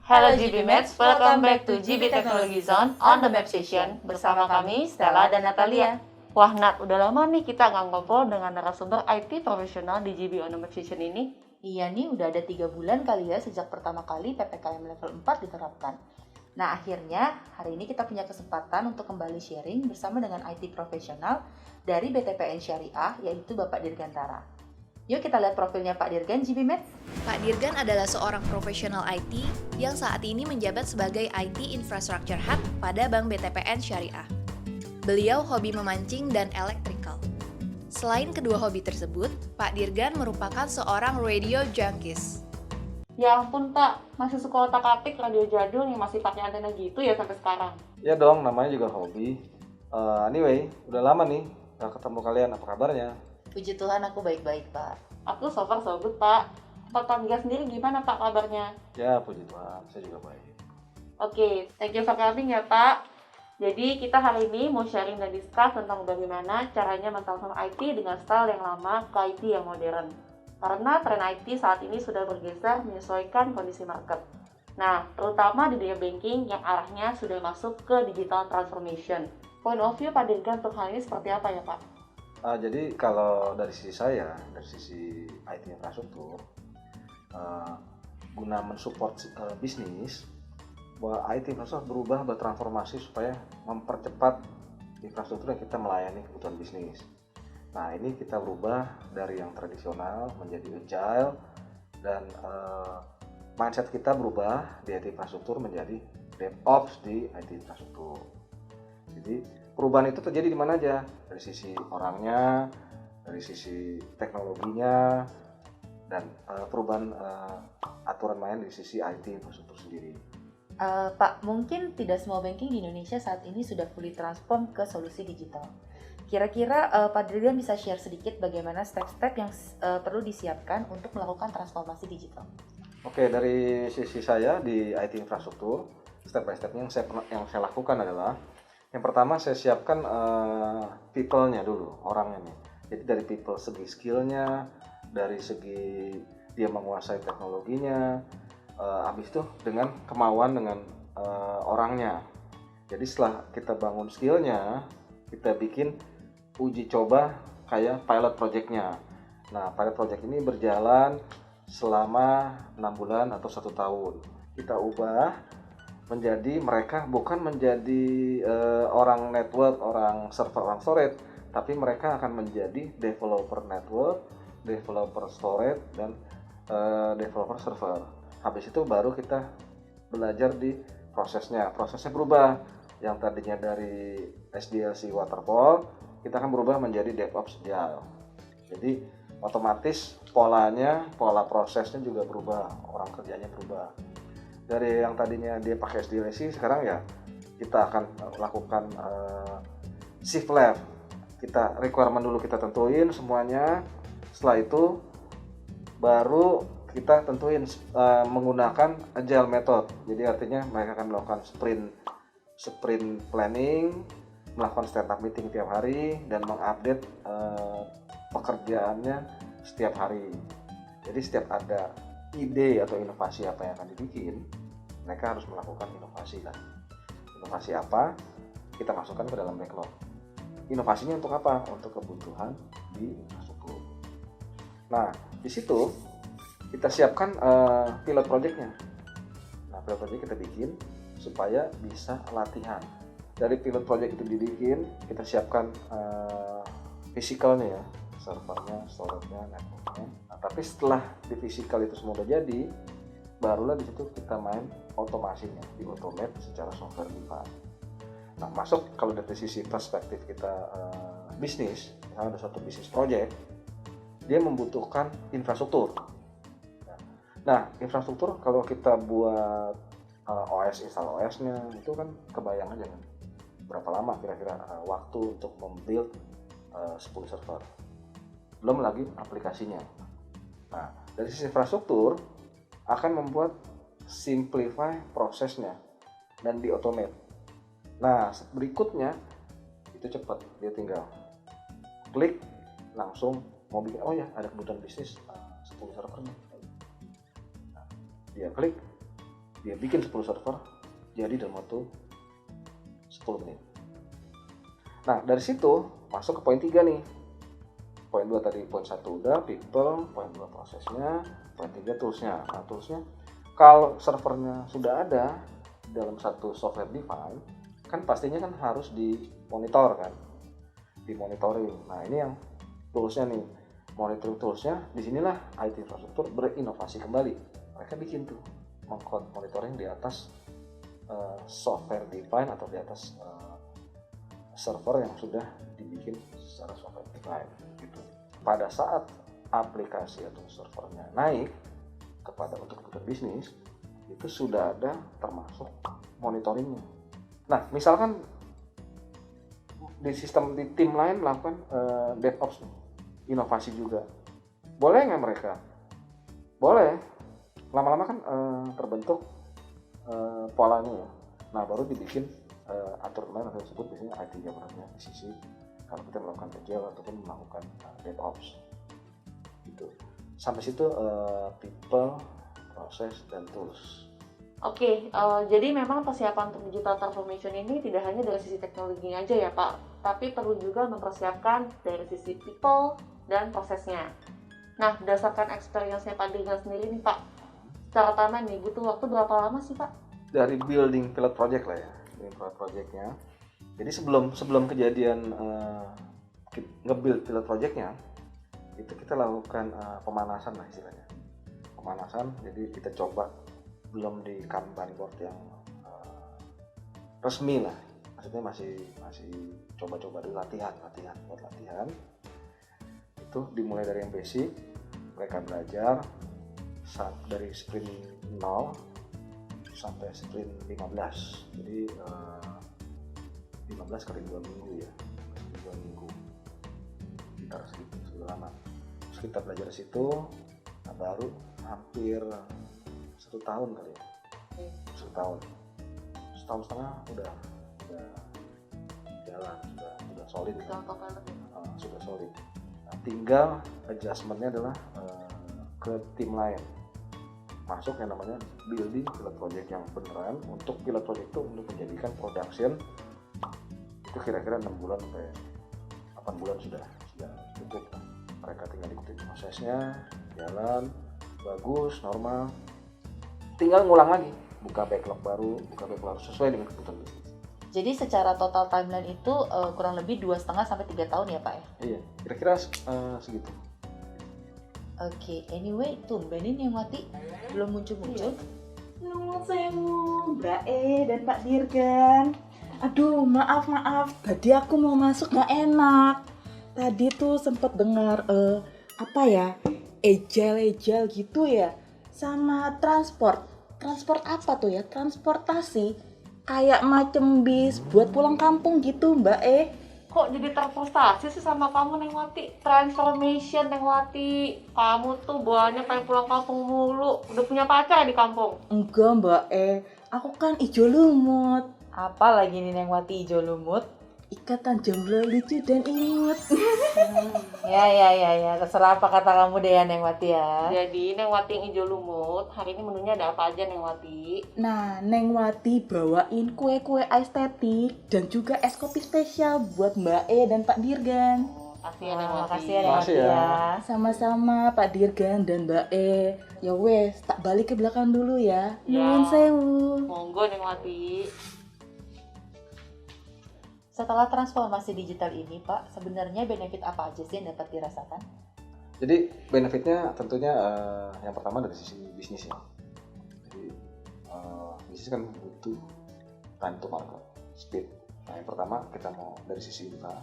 Hello GB Mates, welcome back to GB Technology Zone on the Map Session bersama kami Stella dan Natalia. Wah Nat, udah lama nih kita nggak ngobrol dengan narasumber IT profesional di GB on the Map Session ini. Iya nih, udah ada 3 bulan kali ya sejak pertama kali PPKM level 4 diterapkan. Nah akhirnya hari ini kita punya kesempatan untuk kembali sharing bersama dengan IT profesional dari BTPN Syariah, yaitu Bapak Dirgantara. Yuk kita lihat profilnya Pak Dirgan GB Mates. Pak Dirgan adalah seorang profesional IT yang saat ini menjabat sebagai IT Infrastructure Hub pada Bank BTPN Syariah. Beliau hobi memancing dan electrical. Selain kedua hobi tersebut, Pak Dirgan merupakan seorang radio junkies. Ya ampun Pak, masih suka otak-atik radio jadul yang masih pakai antena gitu ya sampai sekarang? Ya dong, namanya juga hobi. Anyway, udah lama nih gak ketemu kalian, apa kabarnya? Puji Tuhan aku baik-baik Pak. Aku so far so good Pak. Pak Dirgan sendiri gimana Pak kabarnya? Ya puji Tuhan, saya juga baik. Oke, thank you for coming ya Pak. Jadi kita hari ini mau sharing dan discuss tentang bagaimana caranya mentransform IT dengan style yang lama ke IT yang modern. Karena tren IT saat ini sudah bergeser menyesuaikan kondisi market. Nah, terutama di dunia banking yang arahnya sudah masuk ke digital transformation. Point of view Pak Dirgan untuk hal ini seperti apa ya Pak? Jadi kalau dari sisi saya, dari sisi IT infrastruktur, guna mensupport bisnis, bahwa IT infrastruktur berubah, bertransformasi supaya mempercepat infrastruktur yang kita melayani kebutuhan bisnis. Nah ini kita berubah dari yang tradisional menjadi agile, dan mindset kita berubah di IT infrastruktur menjadi DevOps di IT infrastruktur. Jadi perubahan itu terjadi di mana aja, dari sisi orangnya, dari sisi teknologinya, dan perubahan aturan main di sisi IT infrastruktur sendiri. Pak, mungkin tidak semua banking di Indonesia saat ini sudah fully transform ke solusi digital. Kira-kira Pak Dirgan bisa share sedikit bagaimana step-step yang perlu disiapkan untuk melakukan transformasi digital? Oke, dari sisi saya di IT infrastruktur, step by stepnya yang saya lakukan adalah, yang pertama saya siapkan people-nya dulu, orangnya nih. Jadi dari people segi skill-nya, dari segi dia menguasai teknologinya, habis itu dengan kemauan dengan orangnya. Jadi setelah kita bangun skill-nya, kita bikin uji coba kayak pilot project-nya. Nah, pilot project ini berjalan selama 6 bulan atau 1 tahun. Kita ubah menjadi mereka bukan menjadi orang network, orang server, orang storage, tapi mereka akan menjadi developer network, developer storage, dan developer server. Habis itu baru kita belajar di prosesnya. Prosesnya berubah. Yang tadinya dari SDLC waterfall, kita akan berubah menjadi DevOps agile. Jadi otomatis pola prosesnya juga berubah, orang kerjanya berubah. Dari yang tadinya dia pakai SDLC, sekarang ya kita akan lakukan shift left. Kita requirement dulu kita tentuin semuanya. Setelah itu baru kita tentuin menggunakan agile method. Jadi artinya mereka akan melakukan sprint planning, melakukan stand up meeting tiap hari, dan mengupdate pekerjaannya setiap hari. Jadi setiap ada ide atau inovasi apa yang akan dibikin, mereka harus melakukan inovasi lah. Inovasi apa? Kita masukkan ke dalam backlog. Inovasinya untuk apa? Untuk kebutuhan di infrastruktur. Nah, di situ kita siapkan pilot project-nya. Nah, pilot project kita bikin supaya bisa latihan. Dari pilot project itu dibikin, kita siapkan physicalnya ya, servernya, storage-nya, network-nya. Nah, tapi setelah di physical itu semua udah jadi, barulah di situ kita main otomasinya, di automate secara software defined. Nah, masuk kalau dari sisi perspektif kita bisnis, misalnya ada suatu bisnis project, dia membutuhkan infrastruktur. Nah, infrastruktur kalau kita buat OS, install OS-nya, itu kan kebayang aja kan berapa lama kira-kira waktu untuk membuild 10 server. Belum lagi aplikasinya. Nah, dari sisi infrastruktur akan membuat simplify prosesnya dan di automate. Nah, berikutnya itu cepat, dia tinggal klik langsung mau bikin, oh ya ada kebutuhan bisnis 10 servernya. Nah, dia klik dia bikin 10 server jadi dalam waktu 10 menit. Nah, dari situ masuk ke poin 3 nih. Poin 2 tadi, poin 1 udah people, poin 2 prosesnya, poin 3 toolsnya. Nah, toolsnya kalau servernya sudah ada dalam satu software defined, kan pastinya kan harus dimonitor kan, dimonitoring. Nah, ini yang toolsnya nih, monitoring toolsnya. Disinilah IT infrastruktur berinovasi kembali. Mereka bikin tuh monitoring di atas software defined atau di atas server yang sudah dibikin secara software defined gitu. Pada saat aplikasi atau servernya naik kepada untuk kebutuhan bisnis, itu sudah ada termasuk monitoringnya. Nah, misalkan di sistem di tim lain melakukan DevOps, inovasi juga, boleh nggak mereka? Boleh. Lama-lama kan terbentuk polanya ya. Nah, baru dibikin aturan lain atau disebut biasanya IT governance di sisi kalau kita melakukan agile ataupun melakukan DevOps gitu. Sampai situ people, proses, dan tools. Oke, jadi memang persiapan untuk digital transformation ini tidak hanya dari sisi teknologinya aja ya Pak, tapi perlu juga mempersiapkan dari sisi people dan prosesnya. Nah, berdasarkan experience-nya Pak Dirgan sendiri nih Pak, secara timeline nih butuh waktu berapa lama sih Pak? Dari building pilot project lah ya, building pilot projectnya. Jadi sebelum kejadian nge-build pilot projectnya, itu kita lakukan pemanasan lah istilahnya. Pemanasan, jadi kita coba belum di Kanban board yang resmi lah, maksudnya masih coba-coba dulu latihan. Itu dimulai dari yang basic, mereka belajar dari sprint 0 sampai sprint 15. Jadi 15 kali 2 minggu ya, 2 minggu sekitar segitu, sudah lama. Terus kita belajar di situ, nah baru hampir 1 tahun kali ya, 1 tahun setengah udah jalan, sudah solid, sudah solid. Nah, tinggal adjustmentnya adalah ke tim lain, masuk yang namanya building pilot project yang beneran. Untuk pilot project itu untuk menjadikan production itu kira-kira 6 bulan sampai 8 bulan sudah cukup. Mereka tinggal ikutin prosesnya, jalan bagus, normal, tinggal ngulang lagi, buka backlog baru sesuai dengan kebutuhan bisnis. Jadi secara total timeline itu kurang lebih 2,5 sampai 3 tahun ya Pak ya? Iya, kira-kira segitu. Oke, anyway, tumbenin yang mati belum muncul-muncul. Nuwun sewu, Mbak E dan Pak Dirgan. Aduh, maaf, tadi aku mau masuk nggak enak. Tadi tuh sempet dengar agile gitu ya, sama transport apa tuh ya, transportasi kayak macem bis buat pulang kampung gitu Mbak E. Kok jadi terfrustasi sih sama kamu Neng Wati? Transformation Neng Wati, kamu tuh bawaannya pengen pulang kampung mulu. Udah punya pacar di kampung? Enggak Mbak E, aku kan ijo lumut. Apa lagi nih Neng Wati ijo lumut? Ikatan jomblo lucu dan imut. Ya, terserah apa kata kamu deh ya Neng Wati ya. Jadi Neng Wati yang hijau lumut, hari ini menunya ada apa aja Neng Wati? Nah, Neng Wati bawain kue-kue estetik dan juga es kopi spesial buat Mbak E dan Pak Dirgan. Makasih ya Neng Wati. Makasih ya Neng Wati ya. Sama-sama Pak Dirgan dan Mbak E. Ya wes, tak balik ke belakang dulu ya. Ya. Nuwun sewu. Monggo Neng Wati. Setelah transformasi digital ini Pak, sebenarnya benefit apa aja sih yang dapat dirasakan? Jadi benefitnya tentunya yang pertama dari sisi bisnis ya. Jadi bisnis kan butuh time to market, speed. Nah, yang pertama kita mau dari sisi kita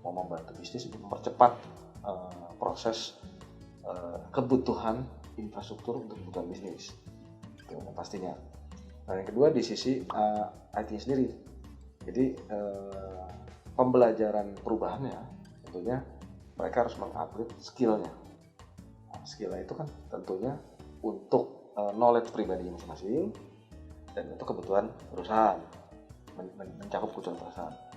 mau membantu bisnis untuk mempercepat proses kebutuhan infrastruktur untuk kebutuhan bisnis. Itu yang pastinya. Nah, yang kedua di sisi IT sendiri. Jadi pembelajaran perubahannya tentunya mereka harus mengupgrade skillnya. Nah, skillnya itu kan tentunya untuk knowledge pribadi masing-masing dan untuk kebutuhan perusahaan, mencakup kebutuhan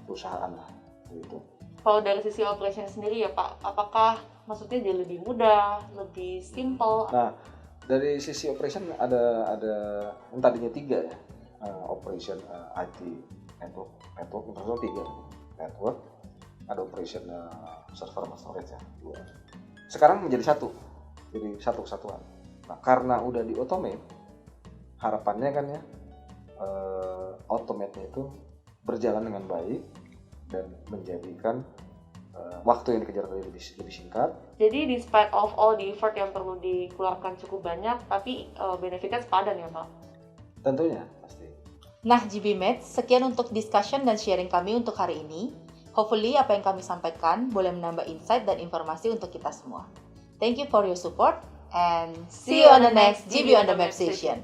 perusahaan lah gitu. Kalau dari sisi operation sendiri ya Pak, apakah maksudnya jadi lebih mudah, lebih simple? Nah, Dari sisi operation ada yang tadinya 3 ya, operation IT network internal 3 network, ada operation server sama storage ya 2. Sekarang menjadi 1, jadi satu kesatuan. Nah karena udah di automate, harapannya kan ya automate-nya itu berjalan dengan baik dan menjadikan waktu yang dikejar tadi lebih singkat. Jadi despite of all the effort yang perlu dikeluarkan cukup banyak, tapi benefitnya sepadan ya Pak? Tentunya, pasti. Nah, GB Mates, sekian untuk discussion dan sharing kami untuk hari ini. Hopefully apa yang kami sampaikan boleh menambah insight dan informasi untuk kita semua. Thank you for your support and see you on the next GB on the Map session.